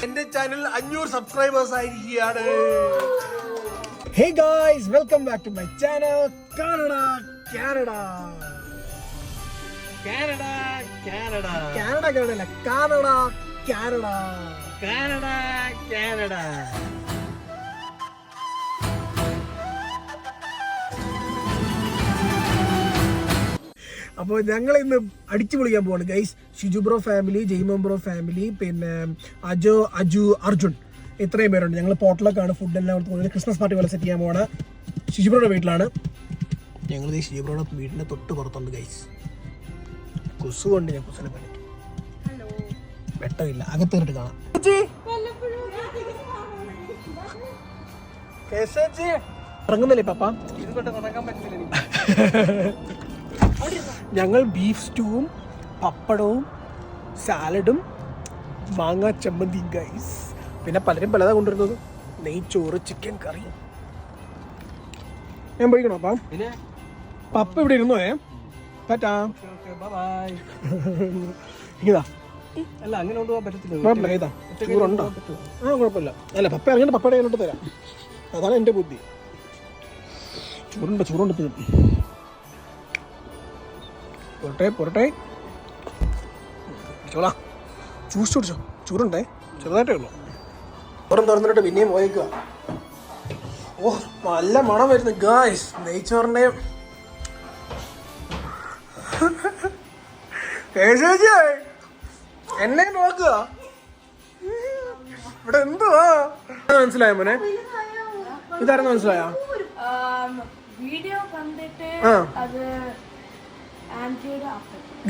എന്റെ channel 500 subscribers ആയിരിക്കുകയാണ്. Hey guys, welcome back to my channel. Canada. അപ്പോൾ ഞങ്ങൾ ഇന്ന് അടിച്ചു പൊളിക്കാൻ പോവാണ് guys. Shiju bro family, Jaimon bro family, പിന്നെ അജു, അർജുൻ, ഇത്രയും പേരുണ്ട്. ഞങ്ങൾ പോട്ടലൊക്കെയാണ് ഫുഡ് എല്ലാം കൊടുത്ത് ക്രിസ്മസ് പാർട്ടി പോലെ സെറ്റ് ചെയ്യാൻ പോവാണ്. ഷിജു ബ്രോയുടെ വീട്ടിലാണ്. ഞങ്ങൾ ഈ ഷിജു ബ്രോയുടെ വീടിൻ്റെ തൊട്ട് പുറത്തുണ്ട് ഗൈസ്. കുസു കൊണ്ട് ഞാൻ കുസിനെ പറ്റി വെട്ടമില്ല, അകത്തേറിട്ട് കാണാം. ഇറങ്ങുന്നില്ലേ പാപ്പ? ഞങ്ങൾ ബീഫ് സ്റ്റൂവും പപ്പടവും സാലഡും മാങ്ങാ ചമ്മന്തിയും ഗൈസ്. പിന്നെ പലരും പലതാ കൊണ്ടുവരുന്നത്. നെയ്ച്ചോറ്, ചിക്കൻ കറി. ഞാൻ പോയിക്കണോ അപ്പം? പപ്പ ഇവിടെ ഇരുന്നോ? പറ്റാ ഇതാ. അല്ല, അങ്ങനെ കൊണ്ടുപോകാൻ പറ്റത്തില്ല. ഇതാ ചൂറുണ്ടോ? ആ, കുഴപ്പമില്ല. അല്ല, പപ്പ അങ്ങനെ പപ്പയുടെ കയ്യിലോട്ട് തരാം. അതാണ് എൻ്റെ ബുദ്ധി. ചൂറുണ്ട് പൊറട്ടെ ചോളാ. ചൂസ് കുടിച്ചോ? ചൂറുണ്ടേ, ചെറുതായിട്ടേ ഉള്ളൂ. പുറം തുറന്നിട്ട് പിന്നെയും പോയേക്കുക. ഓ, നല്ല മണം വരുന്നു ഗായ്സ്. നെയ്ച്ചോറിൻ്റെയും എന്നെ നോക്കുക. ഇവിടെ എന്തുവാ മനസ്സിലായോ മോനെ? ഇതായിരുന്നു മനസ്സിലായോ? വീഡിയോ കണ്ടിട്ട് അത്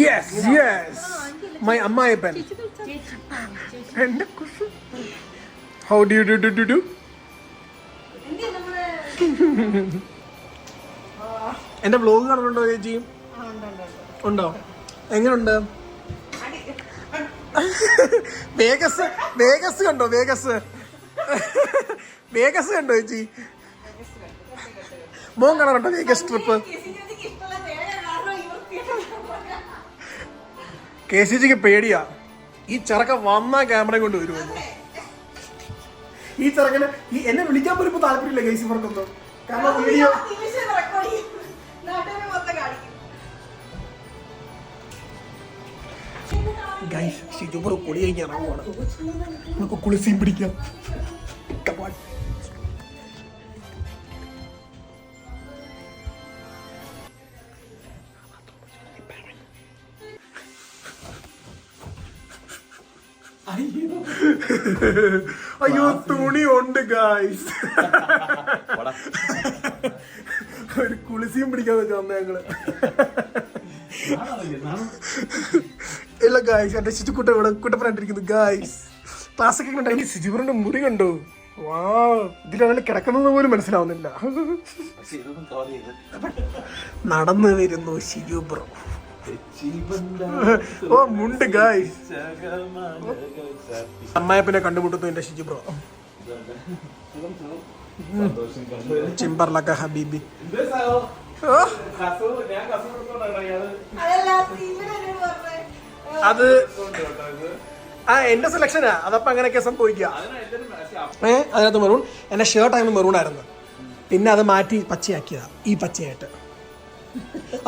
യെസ് മൈ അമ്മായിപ്പൻ. എന്റെ കുഷു. How do you do? എന്റെ വ്ലോഗ് കാണുന്നുണ്ടോ ചേച്ചി? ഉണ്ടോ? എങ്ങനുണ്ട്? വേഗസ് കണ്ടോ? വേഗസ് കണ്ടോ ചേച്ചി? മോൻ കാണാറുണ്ടോ വേഗസ് ട്രിപ്പ്? KCGക്ക് പേടിയാ. ഈ ചെറുക്കൻ വന്ന ക്യാമറയും കൊണ്ട് വരുമെന്ന്. ഈ ചെറുക്കന് എന്നെ വിളിക്കാൻ പോലും ഇപ്പൊ താല്പര്യമില്ല ഗൈസ് ഇവർക്കൊന്നും. കാരണം വീഡിയോ ഗൈസ് ഷിജു ബ്രോ കുളി കഴിഞ്ഞാൽ ഇറങ്ങുവാണ്. നമുക്ക് കുളിസീൻ പിടിക്കാം. അയ്യോ, തുണി ഉണ്ട് ഗായ്സ്. ഒരു കുളിസിയും പിടിക്കാതെ വന്ന ഞങ്ങള്. ഇല്ല ഗായ്സ്, എന്റെ ശിശുക്കുട്ട ഇവിടെ കുട്ടപ്പനായിട്ടിരിക്കുന്നു ഗായ്സ്. ക്ലാസ്സൊക്കെ ഉണ്ടായി. ശിശുപുരന്റെ മുറി കണ്ടോ? വാ, ഇതിലാണ് കിടക്കുന്നത് പോലും മനസ്സിലാവുന്നില്ല. നടന്നു വരുന്നു ഷിജു ബ്രോ. ഓ, മുണ്ട് ഗായ്സ്. അമ്മായപ്പനെ കണ്ടുമുട്ടുന്നു എന്റെ ഷിജു ബ്രോ. ചിമ്പർലക്ക ഹബീബി. അത് എന്റെ സെലക്ഷനാ. അതപ്പോ അങ്ങനെയൊക്കെ സംഭവിക്കുക. അതിനകത്ത് മെറൂൺ. എന്റെ ഷർട്ട് ആയിരുന്നു മെറൂൺ ആയിരുന്നു. പിന്നെ അത് മാറ്റി പച്ചയാക്കിയതാ, ഈ പച്ചയായിട്ട്.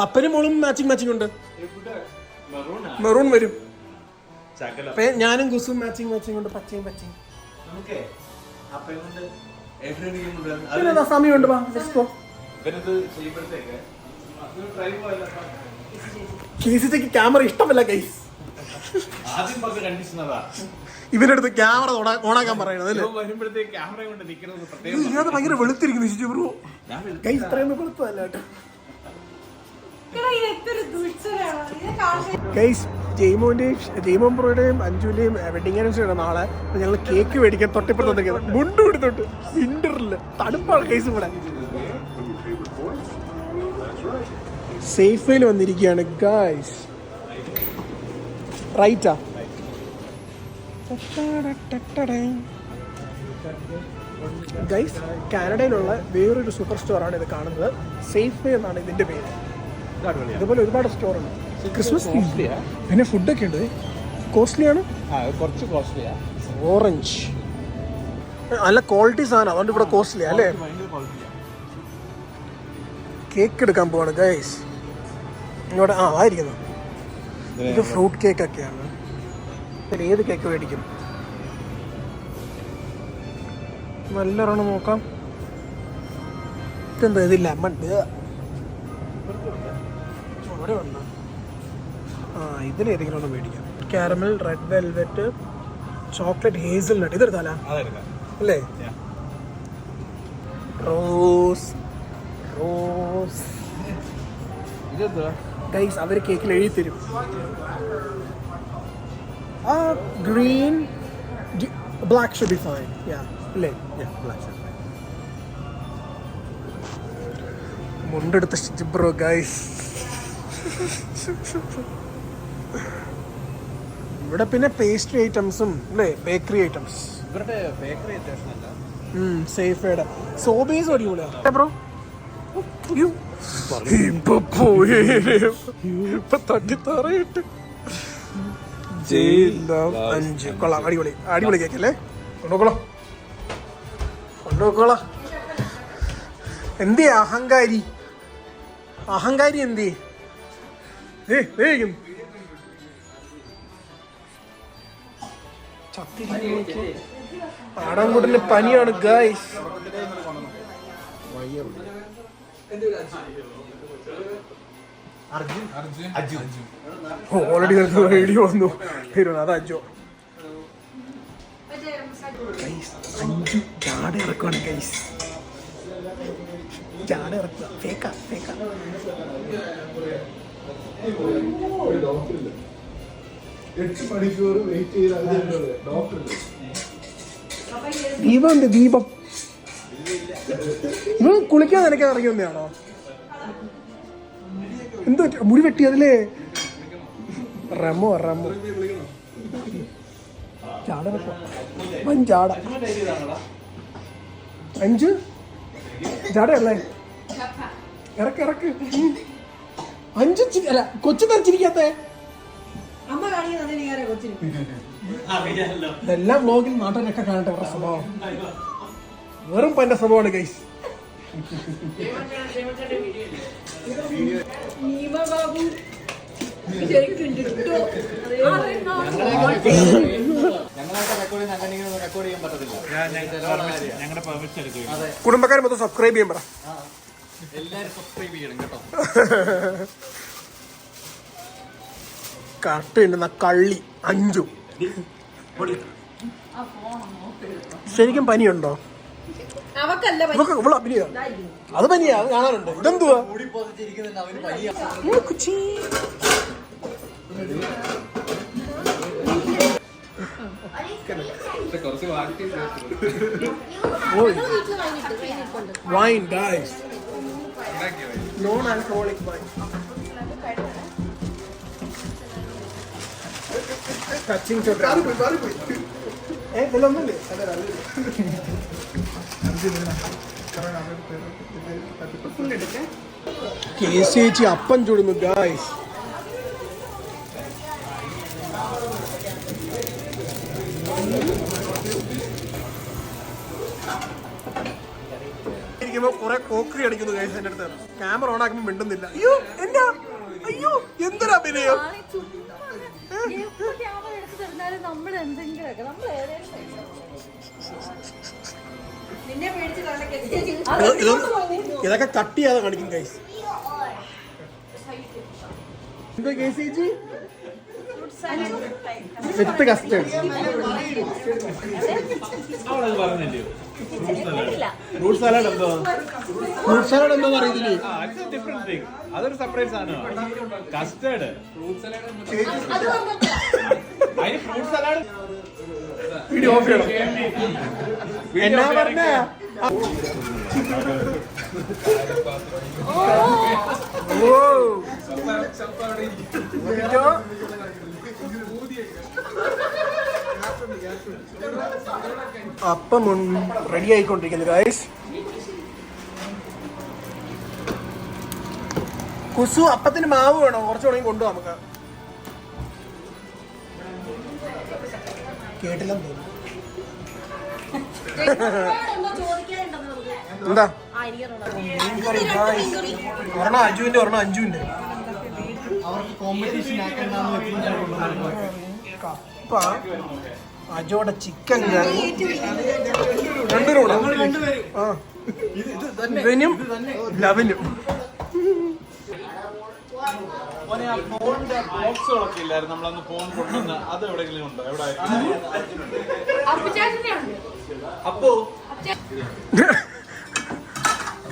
അപ്പനും മോളും മാച്ചിങ് ഉണ്ട്. മെറൂൺ വരും. ഞാനും കുസും മാച്ചിങ് ഉണ്ട്. പച്ചയും സമയമുണ്ട്. KCGക്ക് ക്യാമറ ഇഷ്ടമല്ല ഗൈസ്. ഇവന്റെ അടുത്ത് ക്യാമറ ഓണാക്കാൻ പറയണത് അല്ലേ? ഇതിനകത്ത് ഭയങ്കര വെളുത്തിരിക്കുന്നു ഷിജു ബ്രോ. ഗൈസ് ഇത്രയൊന്നും വെളുത്തതല്ല കേട്ടോ ഗൈസ്. ജെയ്മോൻ ബ്രോയുടെയും അഞ്ജുവിന്റെയും വെഡിങ് ആനിവേഴ്സറി ആണ് നാളെ. ഞങ്ങൾ കേക്ക് മേടിക്കാൻ തൊട്ടിപ്പുറത്ത് മുണ്ട് പിടിത്തോട്ട്. വിന്ററില് തണുപ്പാണ് ഗൈസ് ഇവിടെ. സേഫയിൽ വന്നിരിക്കുകയാണ് ഗൈസ്. റൈറ്റാ? ഗൈസ്, കാനഡയിലുള്ള വേറൊരു സൂപ്പർ സ്റ്റോറാണ് ഇത് കാണുന്നത്. സേഫ് വേ എന്നാണ് ഇതിന്റെ പേര്. ഇതുപോലെ ഒരുപാട് സ്റ്റോർ ഉണ്ട്. ക്രിസ്മസ് പിന്നെ ഫുഡൊക്കെ ഉണ്ട്. കോസ്റ്റ്ലിയാണ്, കുറച്ച് കോസ്റ്റ്ലിയാ. ഓറഞ്ച് നല്ല ക്വാളിറ്റി സാധനം, അതുകൊണ്ട് ഇവിടെ കോസ്റ്റ്ലി അല്ലേ. കേക്ക് എടുക്കാൻ പോവാണ് ഗൈസ് ഇങ്ങോട്ട്. ആയിരിക്കുന്നു. ഇത് ഫ്രൂട്ട് കേക്ക് ഒക്കെയാണ്. ഇതിൽ ഏത് കേക്ക് മേടിക്കും? നല്ലൊരെണ്ണം നോക്കാം. ഇതെന്താ ഇത് ലെമൺ? ഇവിടെ ഉണ്ട്. ഇതിലേതെങ്കിലും ഒന്ന് മേടിക്കാം. Caramel, red velvet, chocolate, hazelnut. ഇതെടുത്താല അല്ലേ? റോസ് റോസ് ഗൈസ് അവർ കേക്കിൽ എഴുതി തരും. Green black should be fine. അല്ലേ? മുണ്ടെടുത്ത ബ്രോ ഗൈസ്. ഇവിടെ പിന്നെ പേസ്ട്രി ഐറ്റംസും അല്ലേ, ബേക്കറി ഐറ്റംസ്. ഇവരുടെ ബേക്കറി ഐറ്റംസ് അല്ല, സേഫയുടെ സോബീസ് അടിപൊളിയാണ് ബ്രോ. ഇപ്പൊ പോയി ഇപ്പൊ തട്ടിത്തറയിട്ട് 5 കൊള്ളാം. അടിപൊളി അടിപൊളി കേക്കല്ലേ. കൊണ്ടുപോക്കോളാം. എന്തിയാ അഹങ്കാരി? അഹങ്കാരി എന്തി? ആടാൻകൂട്ടിന് പനിയാണ് ഗൈസ്. ഓൾറെഡി വീഡിയോ വന്നു. അത് അജോ. 5 ജാട ഇറക്കുവാണ് ഗൈസ്. ജാട ഇറക്കുക. ഫേക്കാ. 8 മണിക്കൂർ വെയിറ്റ് ചെയ്ത് ദീപം. ദീപം ഇവ കുളിക്കാൻ നനയ്ക്കാൻ ഇറങ്ങി വന്നതാണോ? എന്തോ മുടി വെട്ടിയതിലേ. റമോ ചാട ചാട 5 ജാടയല്ലേ? ഇറക്ക് 5 അല്ല കൊച്ചു തെറിച്ചിരിക്കാത്ത. ഇതെല്ലാം വ്ലോഗിൽ നാട്ടിലൊക്കെ കാണട്ടെ ഇവരുടെ സ്വഭാവം. വെറും പന്റെ സ്വഭാവമാണ് ഗൈസ്. കുടുംബക്കാരെ മൊത്തം സബ്സ്ക്രൈബ് ചെയ്യാൻ പറ. എല്ലാരും സബ്സ്ക്രൈബ് ചെയ്യണം കേട്ടോ. കട്ടുണ്ടെന്ന കള്ളി 5. ശരിക്കും പനിയുണ്ടോ? അത് പനിയാ, അത് കാണാനുണ്ട്. ഇതെന്തുവാ? Wine guys, non alcoholic wine. Touching ഇതിലൊന്നുമില്ലേ? ചേച്ചി അപ്പം ചൂടുന്നു ഗായ്സ്. കുറെ കോക്കറി അടിക്കുന്നു ഗായ്സ്. എന്റെ അടുത്ത് ക്യാമറ ഓൺ ആക്കുമ്പോൾ മിണ്ടുന്നില്ല. അയ്യോ എന്തൊരു അഭിനയം. ഇതൊക്കെ കട്ട് ചെയ്യാതെ കാണിക്കും ഗൈസ്. എന്താ ചേച്ചി? വിത്ത് കസ്റ്റേർഡ്. ഫ്രൂട്ട് സലാഡ് എന്തോ? ഫ്രൂട്ട് സലാഡ് എന്തോന്ന് അറിയത്തില്ലേ? അതൊരു സെപ്പറേറ്റ് സാധനമാണ്. കസ്റ്റേർഡ് അതിന് ഫ്രൂട്ട് സലാഡ്. വീഡിയോ ഓഫ് ചെയ്യണം. എന്നാ പറഞ്ഞ അപ്പം റെഡി ആയിക്കൊണ്ടിരിക്കുന്നു ഗൈസ്. കുസു അപ്പത്തിന് മാവ് വേണോ? കുറച്ച് വേണമെങ്കിൽ കൊണ്ടുപോകാം നമുക്ക്. കേട്ടില്ലെന്ന് തോന്നുന്നു. എന്താ ഒരെണ്ണം അജുവിന്റെ ഒരെണ്ണം അഞ്ജുവിന്റെ. കപ്പ, അജോടെ ചിക്കൻ കറി, രണ്ടുപേരും ആ ഇവനും ലവനും. ബോക്സുകളൊക്കെ ഇല്ലായിരുന്നു നമ്മളന്ന് ഫോൺ കൊണ്ടുവന്ന, അത് എവിടെയെങ്കിലും ഉണ്ടോ? എവിടെ അപ്പോ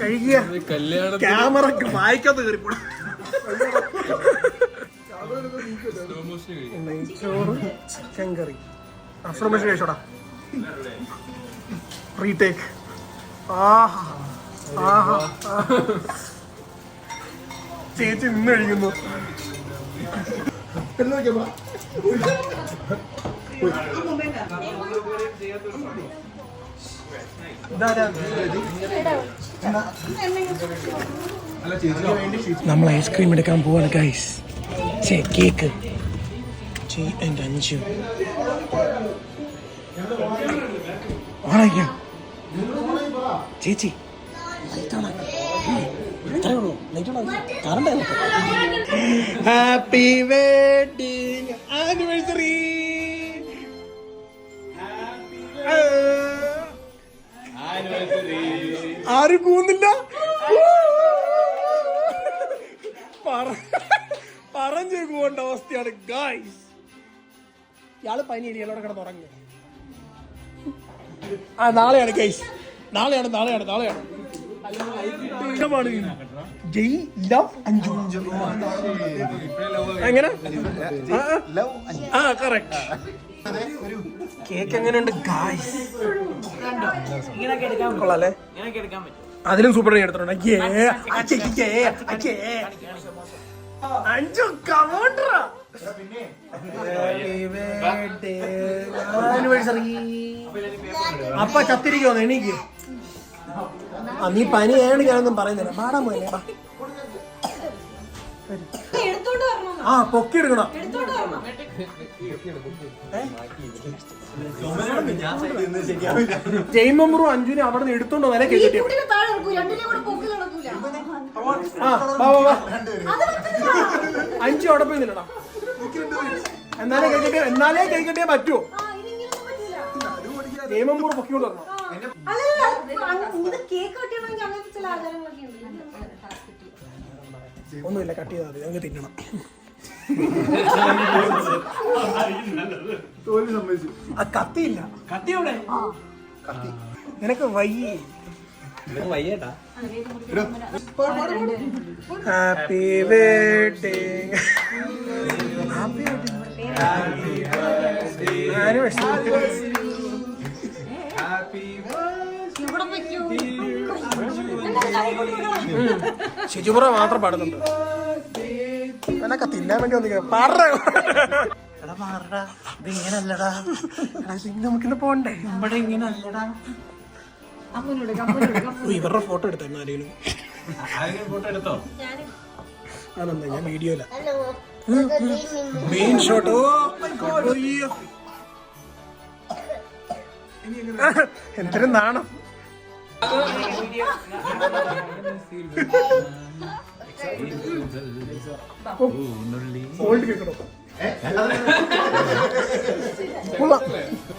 കഴിക്കുക. ക്യാമറക്ക് വായിക്കാത്ത കയറിപ്പോടും. നെയ്ച്ചോറ് ചിക്കൻ കറി അഫ്രമേഷൻ കഴിച്ചോടാ. റീടേക്ക്. ആഹാ ആഹാ. ചേച്ചി നിന്ന് കഴിക്കുന്നു. നമ്മൾ ഐസ്ക്രീം എടുക്കാൻ പോവാണ് ഗൈസ്. കേക്ക് എൻ്റെ അഞ്ചു ആണോ ചേച്ചി? Happy wedding anniversary. ആരും കൂന്നില്ല. പറഞ്ഞു പോകേണ്ട അവസ്ഥയാണ് ഗായ്സ്. ഇയാള് പനി ഇയാളോടെ കിടന്നുറങ്ങി. ആ നാളെയാണ് ഗൈസ്, നാളെയാണ്. ജയ് ലവ് അഞ്ജു. എങ്ങനെ? ആ കറക്റ്റ്. കേക്ക് എങ്ങനെയുണ്ട് ഗായ്സ്? കൊള്ളാല്ലേ? അതിലും സൂപ്പർ എടുത്തിട്ടുണ്ട്. അഞ്ചു കമോണ്ടറാ. അപ്പ ചത്തിരിക്കോ എണീക്ക്. നീ പനി ആയോണ്ട് ഞാനൊന്നും പറയുന്നില്ല. പാടാൻ പോലെ ആ പൊക്കി എടുക്കണം. ജയ്മമ്പറും അഞ്ജുനെ അവിടെ നിന്ന് എടുത്തോണ്ട് വരെ കേട്ടിട്ട് അഞ്ചു അവിടെ പോയി നില്ലടാ. എന്നാലേ കഴിക്കട്ടേ പറ്റുമോ? ജയ്മമ്പൂർ പൊക്കിയോണ്ട് വരണം. ഒന്നുമില്ല, കട്ട് ചെയ്താൽ മതി. ഞങ്ങൾക്ക് തിന്നണം. ആ കത്തിയില്ല. കത്തിയോടെ നിനക്ക് വയ്യേ? Happy birthday. ശുചിപുറ മാത്രം പാടുന്നുണ്ട്. എന്നൊക്കെ തിന്നാൻ വേണ്ടി വന്നിരിക്കുന്നത്. ഇതിങ്ങനല്ലടാ, നമുക്കിന്ന് പോണ്ടേ? ഇവിടെ ഇങ്ങനല്ലടാ. ഇവരുടെ ഫോട്ടോ എടുത്തായിരുന്നു ആരെങ്കിലും? അതെന്താ ഞാൻ വീഡിയോയില മെയിൻ ഷോട്ട്. എന്തൊരു നാണം.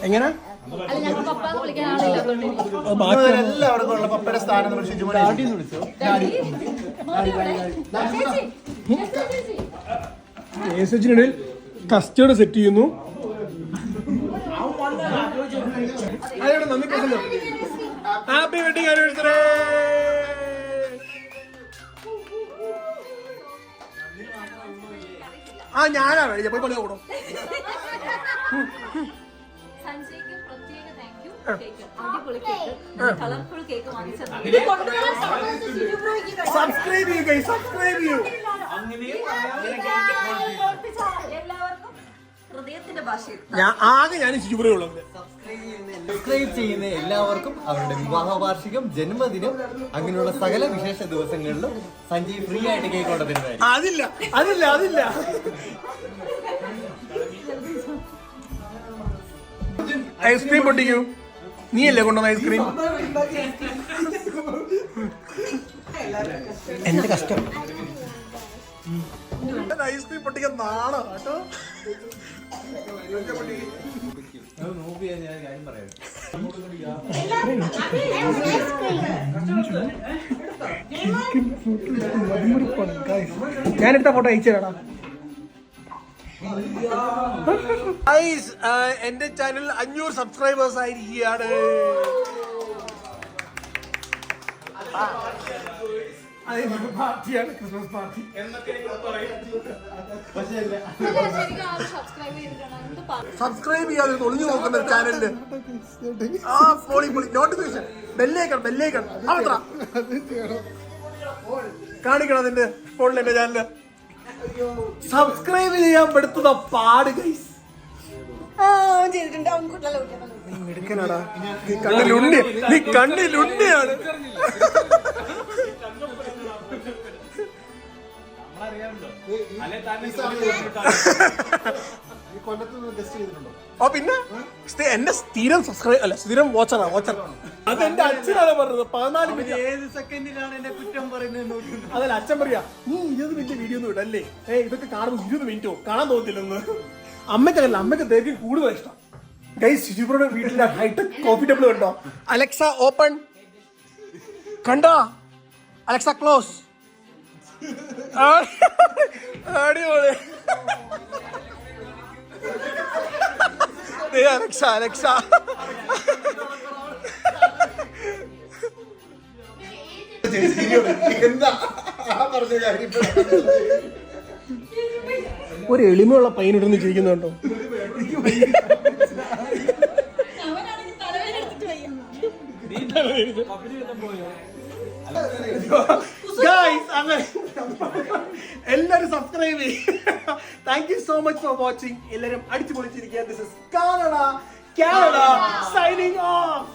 എങ്ങനെ എല്ലാവർക്കും ഉള്ള പപ്പയുടെ സ്ഥാനം ിനിടയിൽ കസ്റ്റേർഡ് സെറ്റ് ചെയ്യുന്നു. Happy wedding anniversary. ആ ഞാനാ വേണ്ടി പോയി പണി കൂടും. സബ്സ്ക്രൈബ് ചെയ്യൂ, സബ്സ്ക്രൈബ് ചെയ്യൂ. ഹൃദയത്തിന്റെ ഭാഷയിൽ ഞാൻ ശുചിപുരേ ഉള്ളത്. സബ്സ്ക്രൈബ് ചെയ്യുന്ന എല്ലാവർക്കും അവരുടെ വിവാഹ വാർഷികം, ജന്മദിനം, അങ്ങനെയുള്ള സകല വിശേഷ ദിവസങ്ങളിലും സഞ്ജയ് ഫ്രീ ആയിട്ട് കേക്ക് കൊണ്ടുതരുന്നതായിരിക്കും. അതില്ല ഐസ്ക്രീം പൊട്ടിക്കൂ. നീയല്ലേ കൊണ്ടുവന്ന ഐസ്ക്രീം? എന്റെ കഷ്ടം. ഐസ്ക്രീം പൊട്ടിക്കാൻ നാളെ കേട്ടോ. ഞാനെടുത്ത ഫോട്ടോ അയച്ചു തരാടാ. എന്റെ ചാനൽ 500 സബ്സ്ക്രൈബേഴ്സ് ആയിരിക്കുകയാണ്. പാർട്ടിയാണ്, ക്രിസ്മസ് പാർട്ടി എന്നൊക്കെ സബ്സ്ക്രൈബ് ചെയ്യാതെ ഒളിഞ്ഞു നോക്കുന്ന ചാനലില് നോട്ടിഫിക്കേഷൻ ബെല്ലേക്കൺ അത്ര കാണിക്കണം. അതിന്റെ ഫോണിൽ എന്റെ ചാനല് സബ്സ്ക്രൈബ് ചെയ്യാൻ പെടുത്തുന്ന പാട് ഗൈസ്. എടുക്കനാടാ, നീ കണ്ണിലുണ്ടിയാണ്. ഓ പിന്നെ എന്റെ സ്ഥിരം സ്ഥിരം വാച്ചറാ. അത് എന്റെ അച്ഛനാണ് പറഞ്ഞത്. 14 മിനിറ്റ് ഏത് സെക്കൻഡിലാണ് എന്നെ കുറ്റം പറയുന്നത്? അതല്ല, അച്ഛൻ പറയാ നീ 20 മിനിറ്റ് വീഡിയോ ഒന്നും ഇടല്ലേ, ഇതൊക്കെ കാണുമ്പോൾ 20 മിനിറ്റോ കാണാൻ തോന്നില്ലെന്ന്. അമ്മയ്ക്കല്ല, അമ്മയ്ക്ക് ദൈർഘ്യം കൂടുതൽ ഇഷ്ടം. ഗൈസ്, ശുചിപുരയുടെ വീട്ടിലെ ഹൈടെക് കോഫി ടേബിൾ കണ്ടോ? Alexa open. കണ്ടോ? Alexa close. അടിപൊളി. അലക്സ ഒരു എളിമയുള്ള പയ്യനിടുന്ന് ചോദിക്കുന്നുണ്ടോ? എല്ലാരും സബ്സ്ക്രൈബ് ചെയ്യും. Thank you so much for watching. എല്ലാരും അടിച്ചു പൊളിച്ചിരിക്കുക. This is Canada signing of.